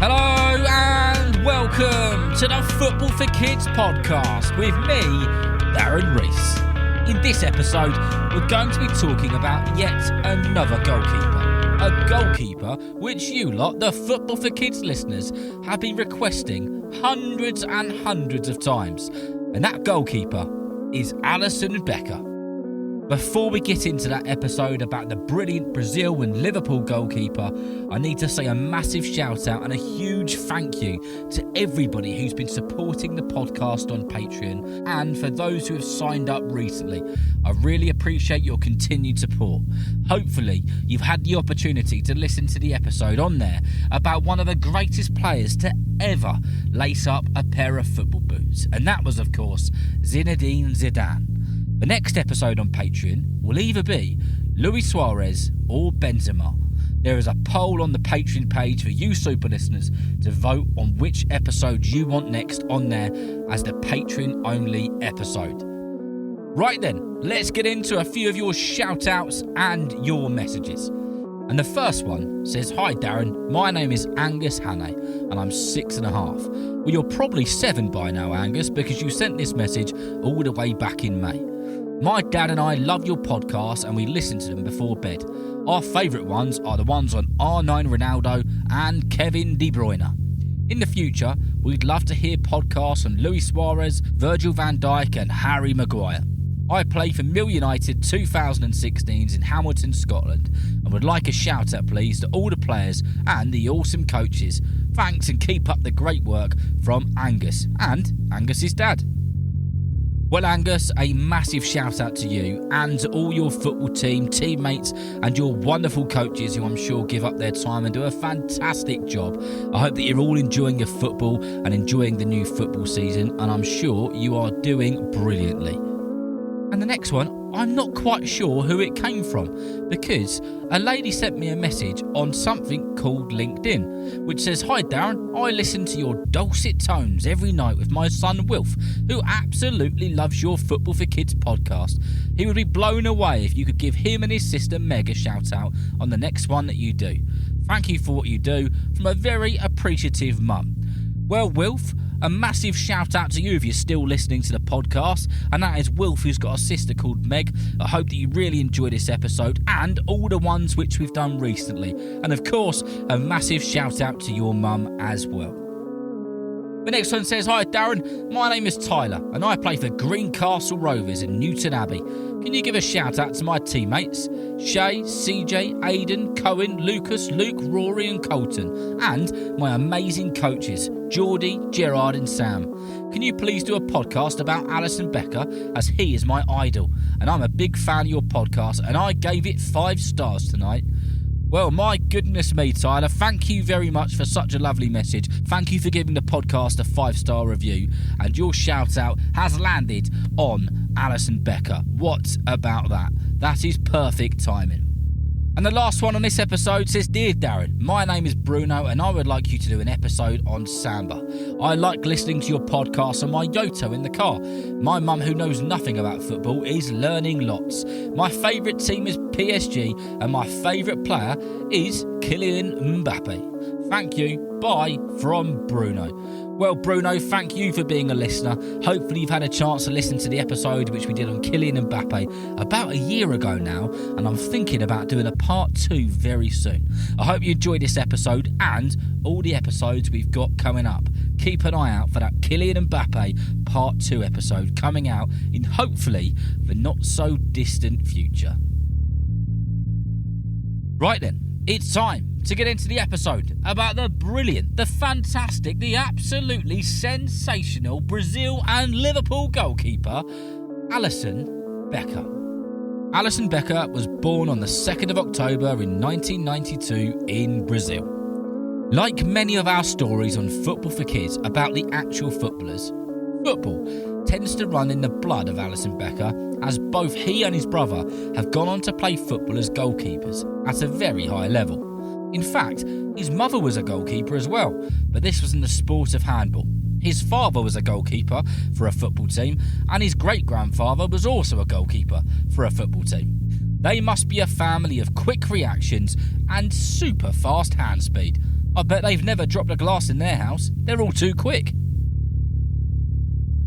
Hello and welcome to the Football for Kids podcast with me, Darren Rees. In this episode, we're going to be talking about yet another goalkeeper. A goalkeeper which you lot, the Football for Kids listeners, have been requesting hundreds and hundreds of times. And that goalkeeper is Alisson Becker. Before we get into that episode about the brilliant Brazil and Liverpool goalkeeper, I need to say a massive shout out and a huge thank you to everybody who's been supporting the podcast on Patreon and for those who have signed up recently. I really appreciate your continued support. Hopefully, you've had the opportunity to listen to the episode on there about one of the greatest players to ever lace up a pair of football boots. And that was, of course, Zinedine Zidane. The next episode on Patreon will either be Luis Suarez or Benzema. There is a poll on the Patreon page for you super listeners to vote on which episode you want next on there as the Patreon only episode. Right then, let's get into a few of your shout outs and your messages. And the first one says, "Hi Darren, my name is Angus Hannay and I'm 6.5. Well, you're probably 7 by now, Angus, because you sent this message all the way back in May. My dad and I love your podcast and we listen to them before bed. Our favourite ones are the ones on R9 Ronaldo and Kevin De Bruyne. In the future, we'd love to hear podcasts on Luis Suarez, Virgil van Dijk and Harry Maguire. I play for Mill United 2016s in Hamilton, Scotland, and would like a shout out please to all the players and the awesome coaches. Thanks and keep up the great work from Angus and Angus's dad." Well, Angus, a massive shout out to you and to all your football team, teammates and your wonderful coaches who I'm sure give up their time and do a fantastic job. I hope that you're all enjoying your football and enjoying the new football season, and I'm sure you are doing brilliantly. And the next one, I'm not quite sure who it came from because a lady sent me a message on something called LinkedIn, which says, "Hi Darren, I listen to your dulcet tones every night with my son Wilf, who absolutely loves your Football for Kids podcast. He would be blown away if you could give him and his sister Meg a shout out on the next one that you do. Thank you for what you do, from a very appreciative mum." Well, Wilf, a massive shout out to you if you're still listening to the podcast, and that is Wilf, who's got a sister called Meg. I hope that you really enjoy this episode and all the ones which we've done recently, and of course a massive shout out to your mum as well. The next one says, "Hi Darren, my name is Tyler and I play for Greencastle Rovers in Newton Abbey. Can you give a shout out to my teammates Shay, CJ, Aidan, Cohen, Lucas, Luke, Rory and Colton, and my amazing coaches Geordie, Gerard and Sam. Can you please do a podcast about Alisson Becker, as he is my idol and I'm a big fan of your podcast and I gave it 5 stars tonight." Well, my goodness me, Tyler, thank you very much for such a lovely message. Thank you for giving the podcast a 5-star review, and your shout out has landed on Alisson Becker. What about that? That is perfect timing. And the last one on this episode says, "Dear Darren, my name is Bruno and I would like you to do an episode on Samba. I like listening to your podcast on my Yoto in the car. My mum, who knows nothing about football, is learning lots. My favourite team is PSG and my favourite player is Kylian Mbappe. Thank you. Bye, from Bruno." Well, Bruno, thank you for being a listener. Hopefully you've had a chance to listen to the episode which we did on Kylian Mbappe about a year ago now, and I'm thinking about doing a part 2 very soon. I hope you enjoyed this episode and all the episodes we've got coming up. Keep an eye out for that Kylian Mbappe part 2 episode coming out in hopefully the not so distant future. Right then, it's time to get into the episode about the brilliant, the fantastic, the absolutely sensational Brazil and Liverpool goalkeeper, Alisson Becker. Alisson Becker was born on the 2nd of October in 1992 in Brazil. Like many of our stories on Football for Kids about the actual footballers, football tends to run in the blood of Alisson Becker, as both he and his brother have gone on to play football as goalkeepers at a very high level. In fact, his mother was a goalkeeper as well, but this was in the sport of handball. His father was a goalkeeper for a football team, and his great-grandfather was also a goalkeeper for a football team. They must be a family of quick reactions and super fast hand speed. I bet they've never dropped a glass in their house. They're all too quick.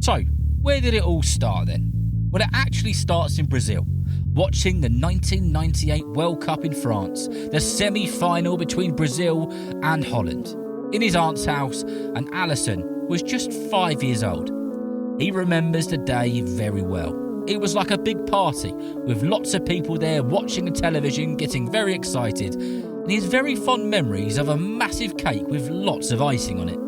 So, where did it all start then? Well, it actually starts in Brazil, watching the 1998 World Cup in France, the semi-final between Brazil and Holland, in his aunt's house, and Alisson was just 5 years old. He remembers the day very well. It was like a big party, with lots of people there watching the television, getting very excited, and he has very fond memories of a massive cake with lots of icing on it.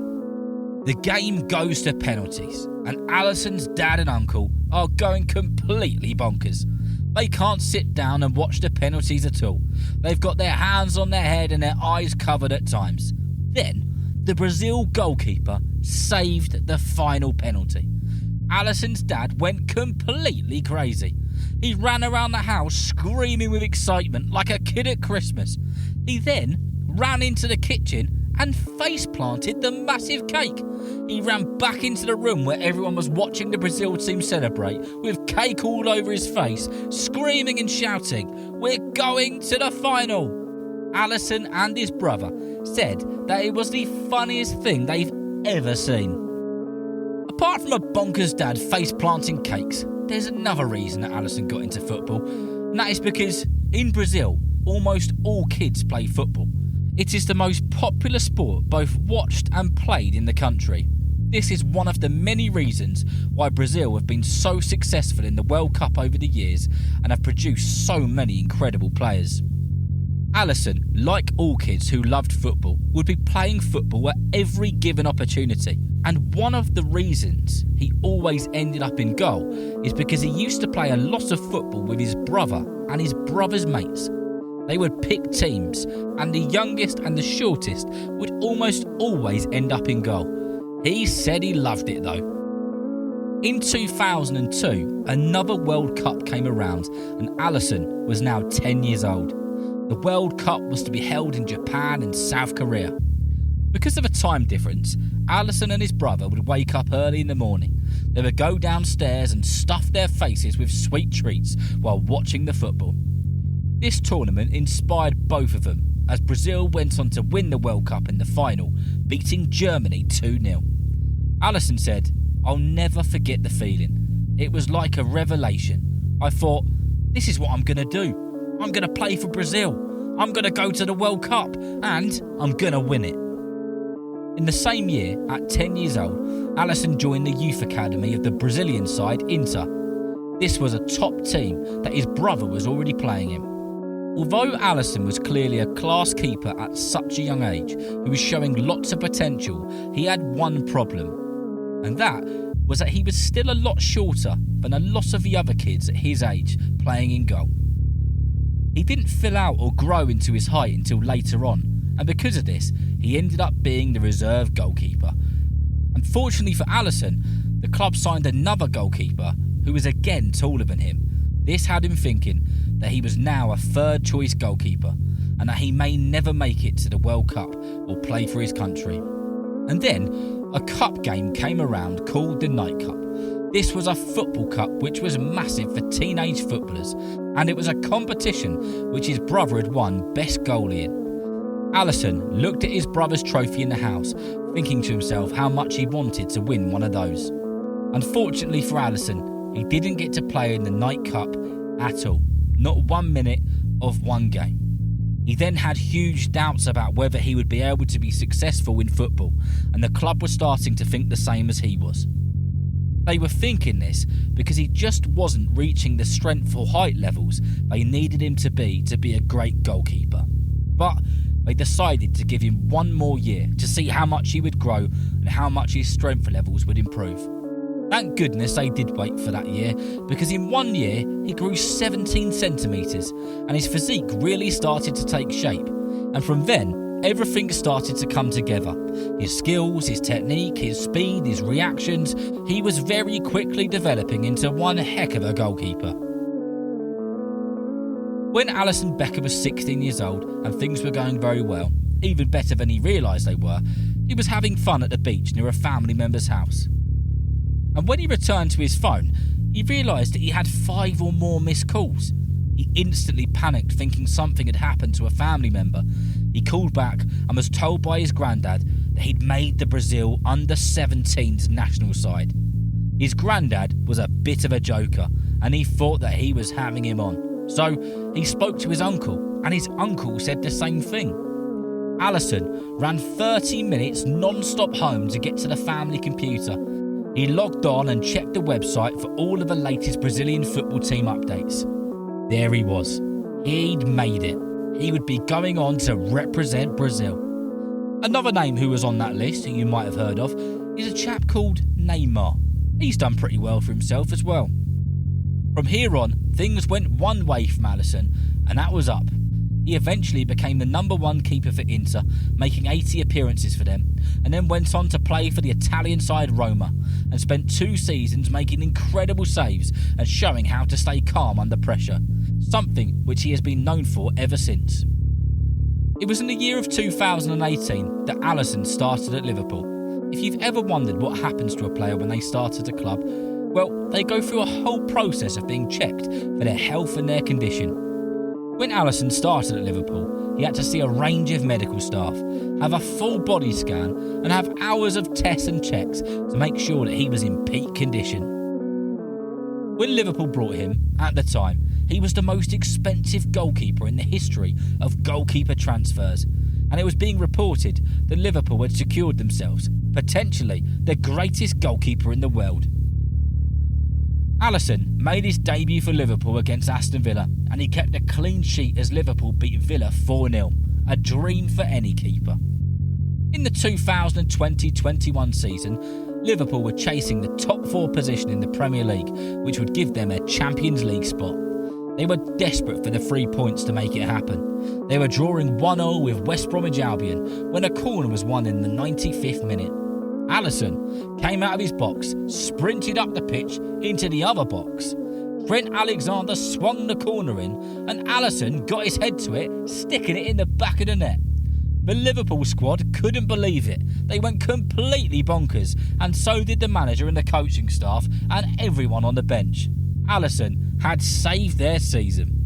The game goes to penalties, and Alisson's dad and uncle are going completely bonkers. They can't sit down and watch the penalties at all. They've got their hands on their head and their eyes covered at times. Then, the Brazil goalkeeper saved the final penalty. Alisson's dad went completely crazy. He ran around the house screaming with excitement like a kid at Christmas. He then ran into the kitchen and face-planted the massive cake. He ran back into the room where everyone was watching the Brazil team celebrate, with cake all over his face, screaming and shouting, "We're going to the final!" Alisson and his brother said that it was the funniest thing they've ever seen. Apart from a bonkers dad face-planting cakes, there's another reason that Alisson got into football, and that is because in Brazil, almost all kids play football. It is the most popular sport both watched and played in the country. This is one of the many reasons why Brazil have been so successful in the World Cup over the years and have produced so many incredible players. Alisson, like all kids who loved football, would be playing football at every given opportunity. And one of the reasons he always ended up in goal is because he used to play a lot of football with his brother and his brother's mates. They would pick teams, and the youngest and the shortest would almost always end up in goal. He said he loved it though. In 2002, another World Cup came around, and Alisson was now 10 years old. The World Cup was to be held in Japan and South Korea. Because of a time difference, Alisson and his brother would wake up early in the morning. They would go downstairs and stuff their faces with sweet treats while watching the football. This tournament inspired both of them, as Brazil went on to win the World Cup in the final, beating Germany 2-0. Alisson said, "I'll never forget the feeling. It was like a revelation. I thought, this is what I'm going to do. I'm going to play for Brazil. I'm going to go to the World Cup, and I'm going to win it." In the same year, at 10 years old, Alisson joined the youth academy of the Brazilian side Inter. This was a top team that his brother was already playing in. Although Alisson was clearly a class keeper at such a young age, who was showing lots of potential, he had one problem. And that was that he was still a lot shorter than a lot of the other kids at his age playing in goal. He didn't fill out or grow into his height until later on, and because of this, he ended up being the reserve goalkeeper. Unfortunately for Alisson, the club signed another goalkeeper who was again taller than him. This had him thinking that he was now a third choice goalkeeper and that he may never make it to the World Cup or play for his country. And then a cup game came around called the Night Cup. This was a football cup which was massive for teenage footballers, and it was a competition which his brother had won best goalie in. Alisson looked at his brother's trophy in the house, thinking to himself how much he wanted to win one of those. Unfortunately for Alisson, he didn't get to play in the Night Cup at all, not 1 minute of one game. He then had huge doubts about whether he would be able to be successful in football, and the club was starting to think the same as he was. They were thinking this because he just wasn't reaching the strength or height levels they needed him to be a great goalkeeper. But they decided to give him 1 more year to see how much he would grow and how much his strength levels would improve. Thank goodness they did wait for that year, because in 1 year he grew 17 centimetres and his physique really started to take shape. And from then, everything started to come together. His skills, his technique, his speed, his reactions. He was very quickly developing into one heck of a goalkeeper. When Alisson Becker was 16 years old and things were going very well, even better than he realised they were, he was having fun at the beach near a family member's house. And when he returned to his phone, he realised that he had 5 or more missed calls. He instantly panicked, thinking something had happened to a family member. He called back and was told by his granddad that he'd made the Brazil under-17s national side. His granddad was a bit of a joker, and he thought that he was having him on. So he spoke to his uncle, and his uncle said the same thing. Alisson ran 30 minutes non-stop home to get to the family computer. He logged on and checked the website for all of the latest Brazilian football team updates. There he was. He'd made it. He would be going on to represent Brazil. Another name who was on that list, who you might have heard of, is a chap called Neymar. He's done pretty well for himself as well. From here on, things went one way from Alisson, and that was up. He eventually became the number one keeper for Inter, making 80 appearances for them, and then went on to play for the Italian side Roma, and spent 2 seasons making incredible saves and showing how to stay calm under pressure, something which he has been known for ever since. It was in the year of 2018 that Alisson started at Liverpool. If you've ever wondered what happens to a player when they start at a club, well, they go through a whole process of being checked for their health and their condition. When Alisson started at Liverpool, he had to see a range of medical staff, have a full body scan, and have hours of tests and checks to make sure that he was in peak condition. When Liverpool brought him, at the time, he was the most expensive goalkeeper in the history of goalkeeper transfers, and it was being reported that Liverpool had secured themselves, potentially, the greatest goalkeeper in the world. Alisson made his debut for Liverpool against Aston Villa, and he kept a clean sheet as Liverpool beat Villa 4-0, a dream for any keeper. In the 2020-21 season, Liverpool were chasing the top 4 position in the Premier League, which would give them a Champions League spot. They were desperate for the 3 points to make it happen. They were drawing 1-0 with West Bromwich Albion when a corner was won in the 95th minute. Alisson came out of his box, sprinted up the pitch into the other box. Trent Alexander swung the corner in, and Alisson got his head to it, sticking it in the back of the net. The Liverpool squad couldn't believe it. They went completely bonkers, and so did the manager and the coaching staff and everyone on the bench. Alisson had saved their season.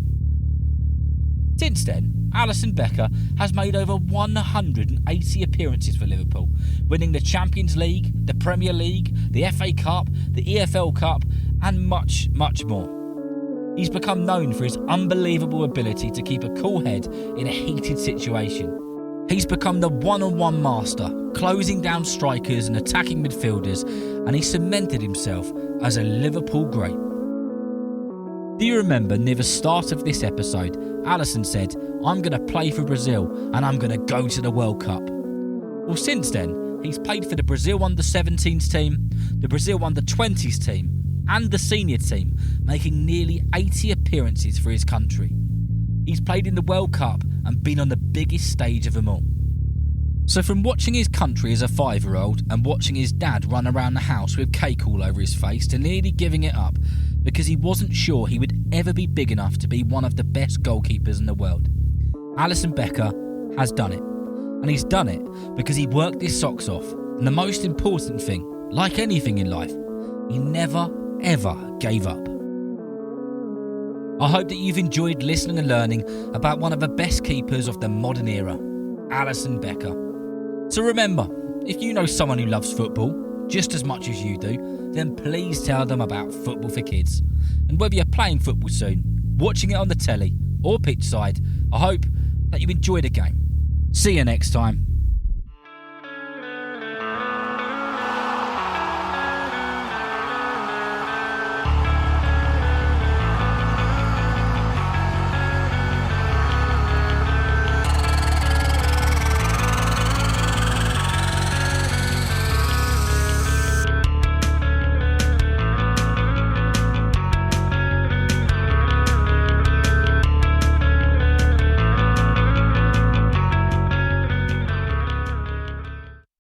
Since then, Alisson Becker has made over 180 appearances for Liverpool, winning the Champions League, the Premier League, the FA Cup, the EFL Cup, and much, much more. He's become known for his unbelievable ability to keep a cool head in a heated situation. He's become the one-on-one master, closing down strikers and attacking midfielders, and he cemented himself as a Liverpool great. Do you remember near the start of this episode, Alisson said, "I'm going to play for Brazil and I'm going to go to the World Cup"? Well, since then, he's played for the Brazil under-17s team, the Brazil under-20s team, and the senior team, making nearly 80 appearances for his country. He's played in the World Cup and been on the biggest stage of them all. So from watching his country as a 5-year-old and watching his dad run around the house with cake all over his face to nearly giving it up because he wasn't sure he would ever be big enough to be one of the best goalkeepers in the world, Alisson Becker has done it. And he's done it because he worked his socks off. And the most important thing, like anything in life, he never, ever gave up. I hope that you've enjoyed listening and learning about one of the best keepers of the modern era, Alisson Becker. So remember, if you know someone who loves football just as much as you do, then please tell them about Football for Kids. And whether you're playing football soon, watching it on the telly or pitch side, I hope that you enjoy the game. See you next time.